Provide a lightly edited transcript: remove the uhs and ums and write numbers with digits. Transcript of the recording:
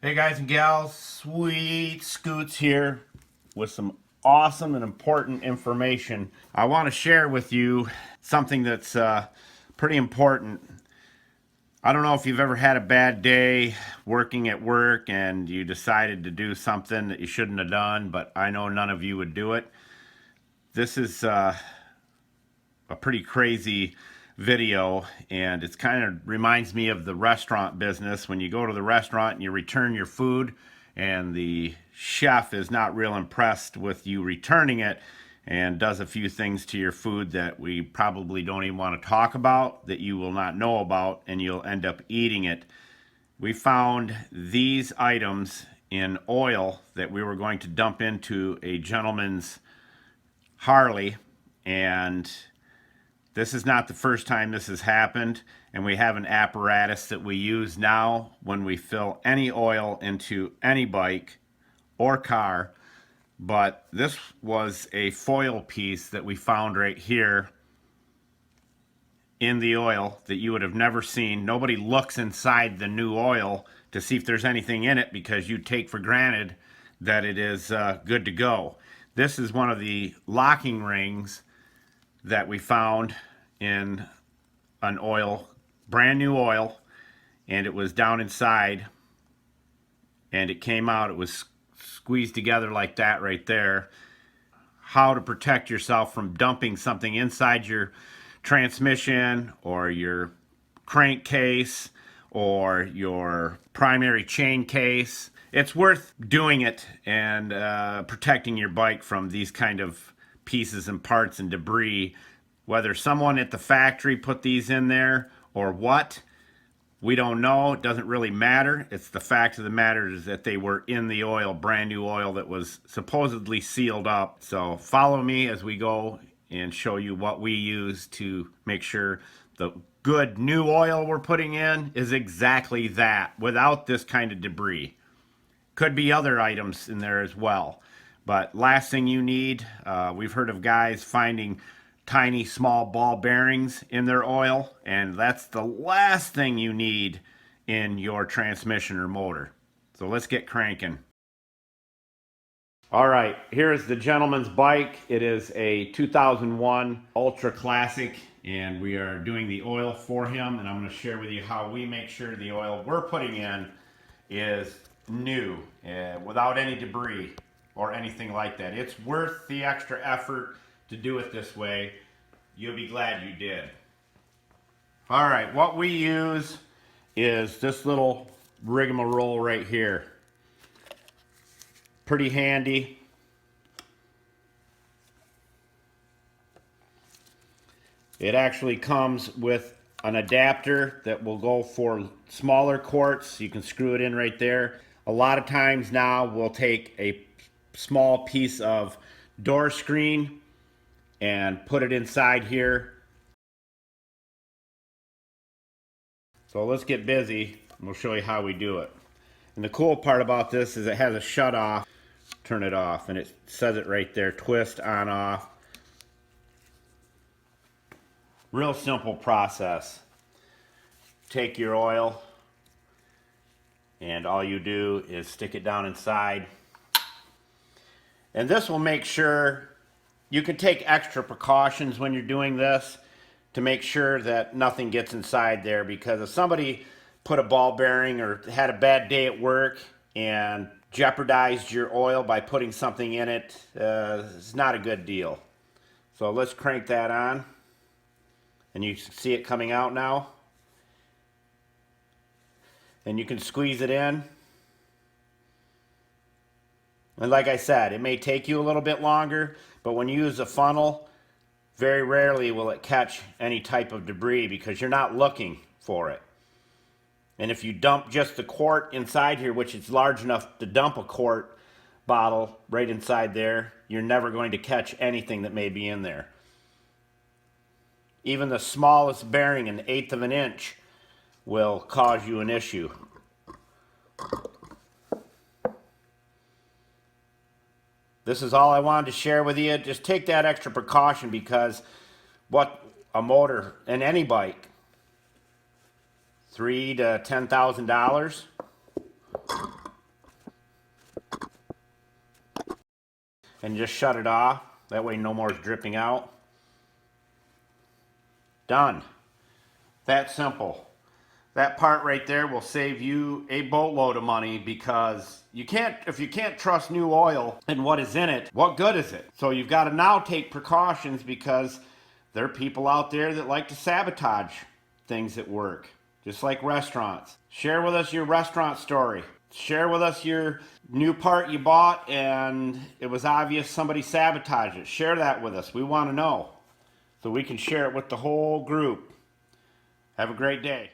Hey guys and gals, Sweet Scoots here with some awesome and important information. I want to share with you something that's pretty important. I don't know if you've ever had a bad day working at work and you decided to do something that you shouldn't have done, but I know none of you would do it. This is a pretty crazy video, and it's kind of reminds me of the restaurant business. When you go to the restaurant and you return your food and the chef is not real impressed with you returning it and does a few things to your food that we probably don't even want to talk about, that you will not know about, and you'll end up eating it. We found these items in oil that we were going to dump into a gentleman's Harley, and this is not the first time this has happened, and we have an apparatus that we use now when we fill any oil into any bike or car. But this was a foil piece that we found right here in the oil that you would have never seen. Nobody looks inside the new oil to see if there's anything in it because you take for granted that it is good to go. This is one of the locking rings that we found in an oil, brand new oil, and it was down inside, and it came out. It was squeezed together like that right there. How to protect yourself from dumping something inside your transmission or your crankcase or your primary chain case. It's worth doing it and protecting your bike from these kind of pieces and parts and debris. Whether someone at the factory put these in there or what, we don't know. It doesn't really matter. It's the fact of the matter is that they were in the oil, brand new oil that was supposedly sealed up. So follow me as we go and show you what we use to make sure the good new oil we're putting in is exactly that, without this kind of debris. Could be other items in there as well. But last thing you need, we've heard of guys finding tiny small ball bearings in their oil, and that's the last thing you need in your transmission or motor. So let's get cranking. All right, here's the gentleman's bike. It is a 2001 Ultra Classic, and we are doing the oil for him, and I'm going to share with you how we make sure the oil we're putting in is new, without any debris or anything like that. It's worth the extra effort to do it this way. You'll be glad you did. All right, what we use is this little rigmarole right here. Pretty handy. It actually comes with an adapter that will go for smaller quarts. You can screw it in right there. A lot of times now we'll take a small piece of door screen and put it inside here. So let's get busy and we'll show you how we do it. And the cool part about this is it has a shut off. Turn it off, and it says it right there, twist on off. Real simple process. Take your oil and all you do is stick it down inside. And this will make sure, you can take extra precautions when you're doing this to make sure that nothing gets inside there, because if somebody put a ball bearing or had a bad day at work and jeopardized your oil by putting something in it, it's not a good deal. So let's crank that on, and you see it coming out now, and you can squeeze it in. And like I said, it may take you a little bit longer, but when you use a funnel, very rarely will it catch any type of debris because you're not looking for it. And if you dump just the quart inside here, which is large enough to dump a quart bottle right inside there, you're never going to catch anything that may be in there. Even the smallest bearing, an eighth of an inch, will cause you an issue. This is all I wanted to share with you. Just take that extra precaution, because what a motor and any bike, $3,000 to $10,000. and just shut it off. That way no more is dripping out. Done. That simple. That part right there will save you a boatload of money, because if you can't trust new oil and what is in it, what good is it? So you've got to now take precautions, because there are people out there that like to sabotage things at work, just like restaurants. Share with us your restaurant story. Share with us your new part you bought and it was obvious somebody sabotaged it. Share that with us. We want to know so we can share it with the whole group. Have a great day.